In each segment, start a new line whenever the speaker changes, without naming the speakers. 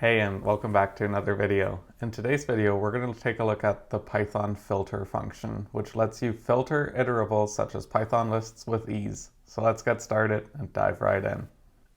Hey, and welcome back to another video. In today's video, we're going to take a look at the Python filter function, which lets you filter iterables such as Python lists with ease. So let's get started and dive right in.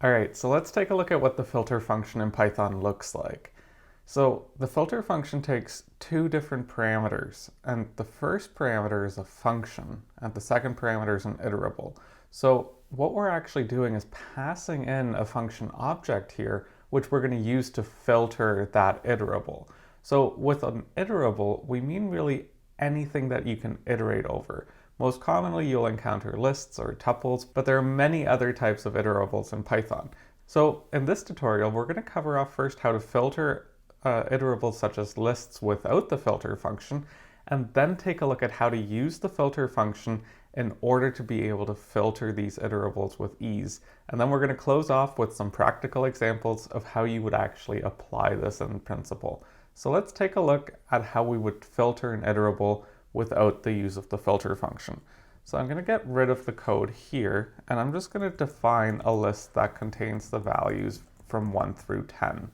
All right, so let's take a look at what the filter function in Python looks like. So the filter function takes two different parameters, and the first parameter is a function, and the second parameter is an iterable. So what we're actually doing is passing in a function object here, which we're going to use to filter that iterable. So with an iterable, we mean really anything that you can iterate over. Most commonly, you'll encounter lists or tuples, but there are many other types of iterables in Python. So in this tutorial, we're going to cover off first how to filter iterables such as lists without the filter function, and then take a look at how to use the filter function in order to be able to filter these iterables with ease. And then we're going to close off with some practical examples of how you would actually apply this in principle. So let's take a look at how we would filter an iterable without the use of the filter function. So I'm going to get rid of the code here, and I'm just going to define a list that contains the values from 1 through 10.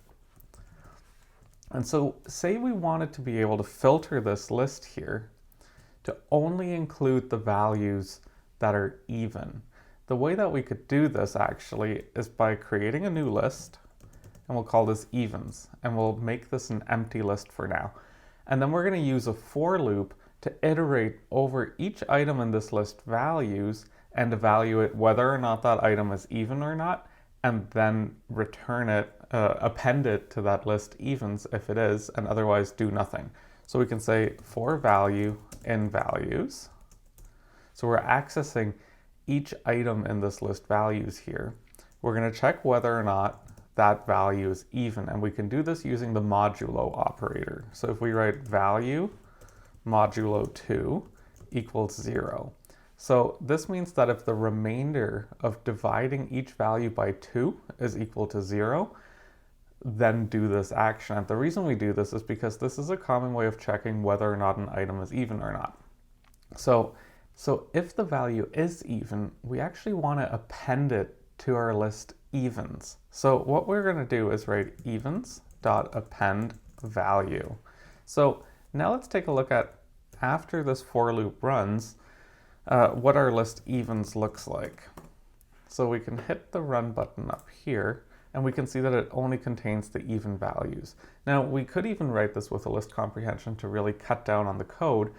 And so say we wanted to be able to filter this list here to only include the values that are even. The way that we could do this actually is by creating a new list, and we'll call this evens, and we'll make this an empty list for now. And then we're going to use a for loop to iterate over each item in this list values and evaluate whether or not that item is even or not, and then return it, append it to that list evens if it is, and otherwise do nothing. So we can say for value in values. So we're accessing each item in this list values here. We're going to check whether or not that value is even, and we can do this using the modulo operator. So if we write value modulo 2 equals 0. So this means that if the remainder of dividing each value by 2 is equal to 0, then do this action. And the reason we do this is because this is a common way of checking whether or not an item is even or not. So if the value is even, we actually want to append it to our list evens. So what we're going to do is write evens.append value. So now let's take a look at, after this for loop runs, what our list evens looks like. So we can hit the run button up here, and we can see that it only contains the even values. Now, we could even write this with a list comprehension to really cut down on the code,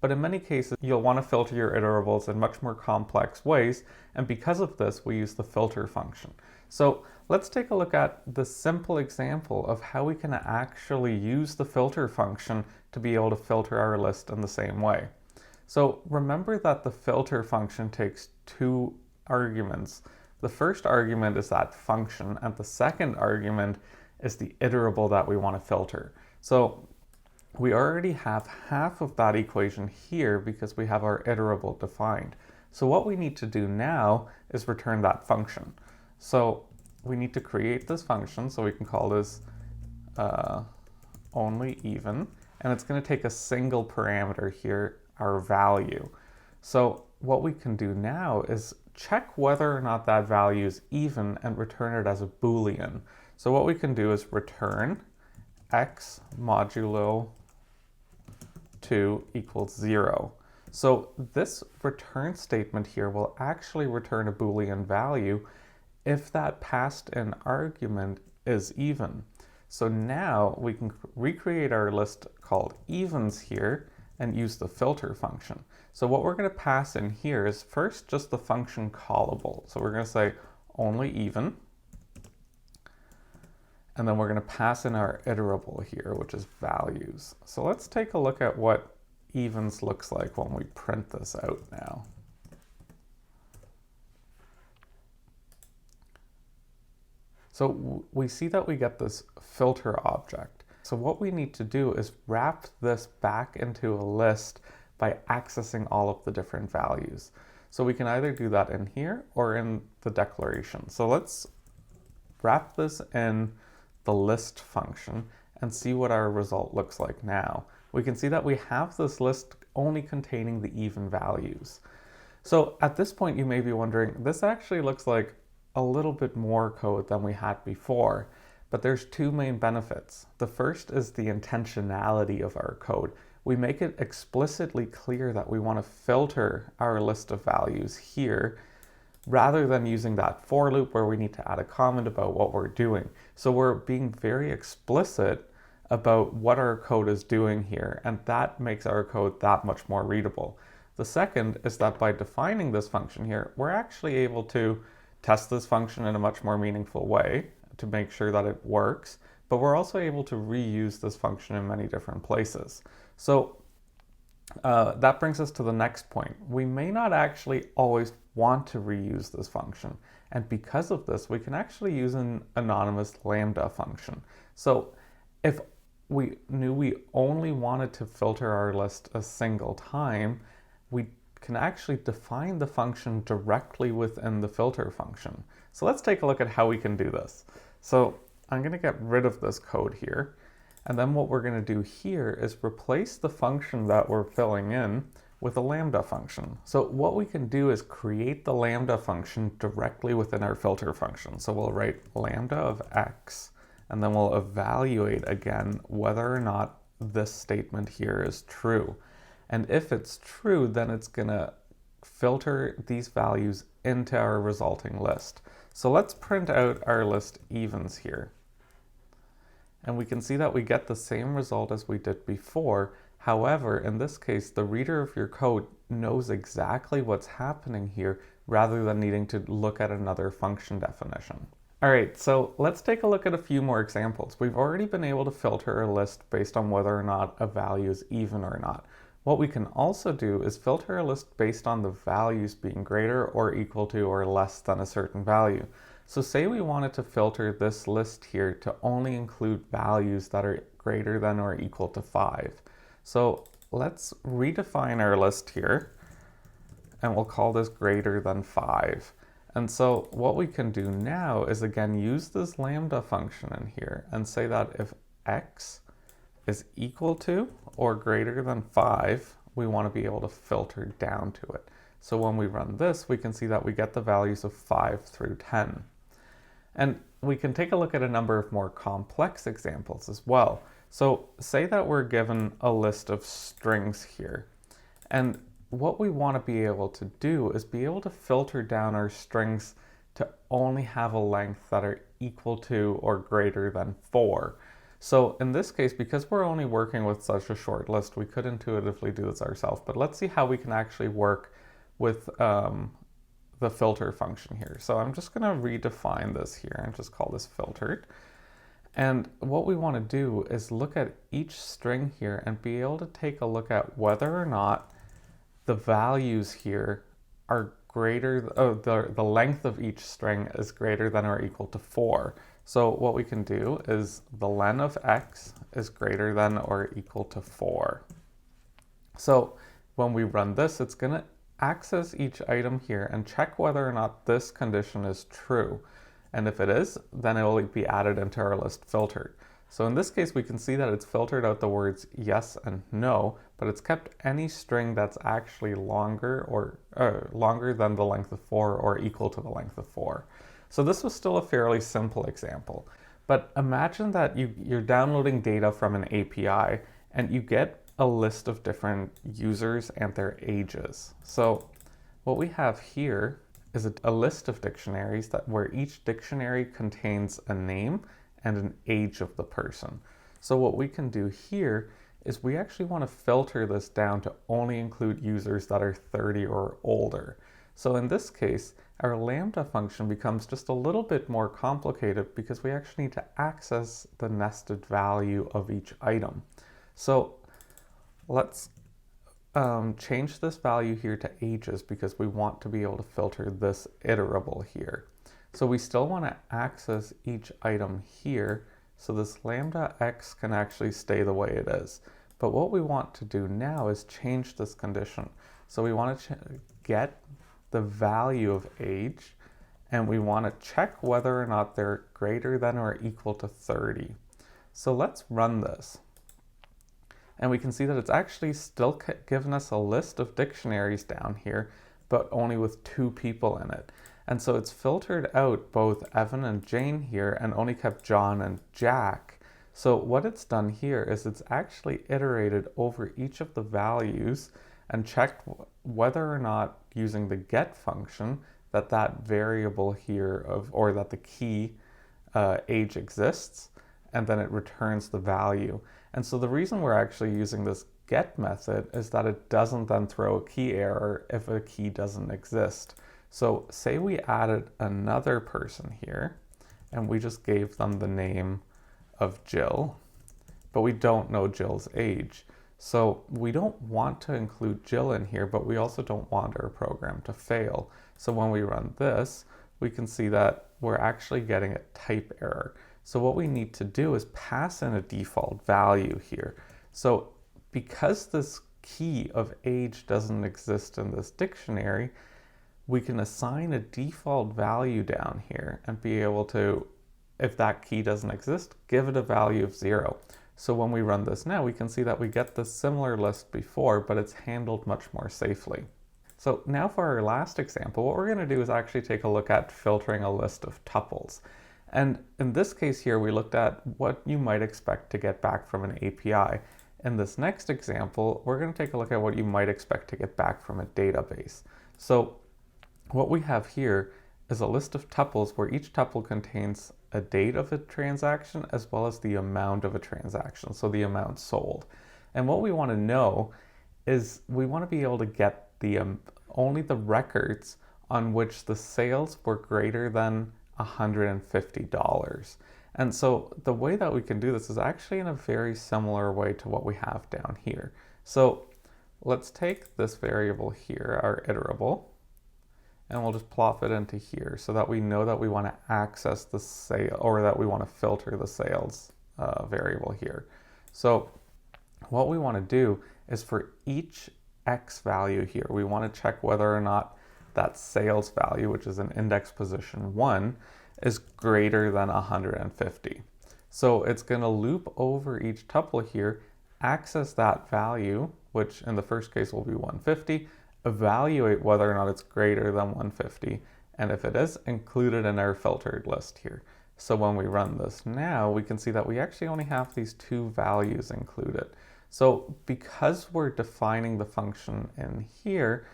but in many cases, you'll want to filter your iterables in much more complex ways, and because of this, we use the filter function. So let's take a look at the simple example of how we can actually use the filter function to be able to filter our list in the same way. So remember that the filter function takes two arguments. The first argument is that function, and the second argument is the iterable that we want to filter. So we already have half of that equation here because we have our iterable defined. So what we need to do now is return that function. So we need to create this function, so we can call this only even, and it's going to take a single parameter here, our value. So what we can do now is check whether or not that value is even and return it as a Boolean. So what we can do is return x modulo 2 equals 0. So this return statement here will actually return a Boolean value if that passed in argument is even. So now we can recreate our list called evens here and use the filter function. So what we're going to pass in here is first just the function callable. So we're going to say only even, and then we're going to pass in our iterable here, which is values. So let's take a look at what evens looks like when we print this out now. So we see that we get this filter object. So what we need to do is wrap this back into a list by accessing all of the different values. So we can either do that in here or in the declaration. So let's wrap this in the list function and see what our result looks like now. We can see that we have this list only containing the even values. So at this point, you may be wondering, this actually looks like a little bit more code than we had before. but there's two main benefits. The first is the intentionality of our code. We make it explicitly clear that we want to filter our list of values here rather than using that for loop where we need to add a comment about what we're doing. So we're being very explicit about what our code is doing here, and that makes our code that much more readable. The second is that by defining this function here, we're actually able to test this function in a much more meaningful way to make sure that it works, but we're also able to reuse this function in many different places. So that brings us to the next point. We may not actually always want to reuse this function, and because of this, we can actually use an anonymous Lambda function. So if we knew we only wanted to filter our list a single time, we can actually define the function directly within the filter function. So let's take a look at how we can do this. So I'm going to get rid of this code here. And then what we're going to do here is replace the function that we're filling in with a Lambda function. So what we can do is create the Lambda function directly within our filter function. So we'll write Lambda of x, and then we'll evaluate again whether or not this statement here is true. And if it's true, then it's going to filter these values into our resulting list. So let's print out our list evens here. And we can see that we get the same result as we did before. However, in this case, the reader of your code knows exactly what's happening here rather than needing to look at another function definition. All right, so let's take a look at a few more examples. We've already been able to filter a list based on whether or not a value is even or not. What we can also do is filter a list based on the values being greater or equal to or less than a certain value. So say we wanted to filter this list here to only include values that are greater than or equal to 5. So let's redefine our list here, and we'll call this greater than 5. And so what we can do now is again use this Lambda function in here and say that if x is equal to or greater than 5, we want to be able to filter down to it. So when we run this, we can see that we get the values of 5 through 10. And we can take a look at a number of more complex examples as well. So say that we're given a list of strings here. And what we want to be able to do is be able to filter down our strings to only have a length that are equal to or greater than 4. So in this case, because we're only working with such a short list, we could intuitively do this ourselves. But let's see how we can actually work with the filter function here. So I'm just going to redefine this here and just call this filtered. And what we want to do is look at each string here and be able to take a look at whether or not the values here are greater, the length of each string is greater than or equal to 4. So what we can do is the len of x is greater than or equal to 4. So when we run this, it's going to access each item here and check whether or not this condition is true. And if it is, then it will be added into our list filtered. So in this case, we can see that it's filtered out the words yes and no, but it's kept any string that's actually longer than the length of 4 or equal to the length of 4. So this was still a fairly simple example. But imagine that you're downloading data from an API and you get a list of different users and their ages. So what we have here is a list of dictionaries where each dictionary contains a name and an age of the person. So what we can do here is we actually want to filter this down to only include users that are 30 or older. So in this case, our Lambda function becomes just a little bit more complicated because we actually need to access the nested value of each item. So let's change this value here to ages because we want to be able to filter this iterable here. So we still want to access each item here, so this Lambda x can actually stay the way it is. But what we want to do now is change this condition. So we want to get the value of age, and we want to check whether or not they're greater than or equal to 30. So let's run this. And we can see that it's actually still given us a list of dictionaries down here, but only with 2 people in it. And so it's filtered out both Evan and Jane here and only kept John and Jack. So what it's done here is it's actually iterated over each of the values and checked whether or not using the get function that variable here or that the key age exists, and then it returns the value. And so the reason we're actually using this get method is that it doesn't then throw a key error if a key doesn't exist. So say we added another person here and we just gave them the name of Jill, but we don't know Jill's age. So we don't want to include Jill in here, but we also don't want our program to fail. So when we run this, we can see that we're actually getting a type error. So what we need to do is pass in a default value here. So because this key of age doesn't exist in this dictionary, we can assign a default value down here and be able to, if that key doesn't exist, give it a value of 0. So when we run this now, we can see that we get the similar list before, but it's handled much more safely. So now for our last example, what we're going to do is actually take a look at filtering a list of tuples. And in this case here, we looked at what you might expect to get back from an API. In this next example, we're going to take a look at what you might expect to get back from a database. So what we have here is a list of tuples where each tuple contains a date of a transaction as well as the amount of a transaction, so the amount sold. And what we want to know is we want to be able to get the only the records on which the sales were greater than $150. And so the way that we can do this is actually in a very similar way to what we have down here. So let's take this variable here, our iterable, and we'll just plop it into here so that we know that we want to access the sale, or that we want to filter the sales variable here. So what we want to do is for each X value here, we want to check whether or not that sales value, which is in index position 1, is greater than 150. So it's going to loop over each tuple here, access that value, which in the first case will be 150, evaluate whether or not it's greater than 150, and if it is, include it in our filtered list here. So when we run this now, we can see that we actually only have these two values included. So because we're defining the function in here,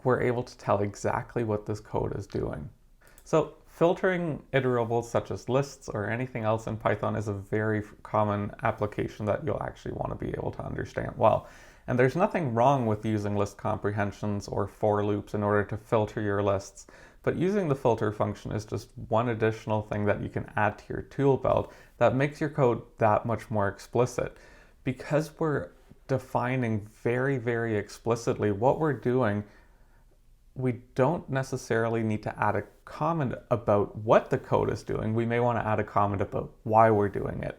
we're able to tell exactly what this code is doing. So filtering iterables such as lists or anything else in Python is a very common application that you'll actually want to be able to understand well. And there's nothing wrong with using list comprehensions or for loops in order to filter your lists, but using the filter function is just one additional thing that you can add to your tool belt that makes your code that much more explicit. Because we're defining very, very explicitly what we're doing, we don't necessarily need to add a comment about what the code is doing. We may want to add a comment about why we're doing it.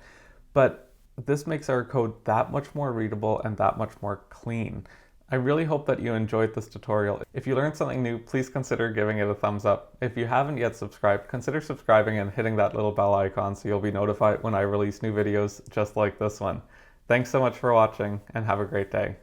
But this makes our code that much more readable and that much more clean. I really hope that you enjoyed this tutorial. If you learned something new, please consider giving it a thumbs up. If you haven't yet subscribed, consider subscribing and hitting that little bell icon so you'll be notified when I release new videos just like this one. Thanks so much for watching and have a great day.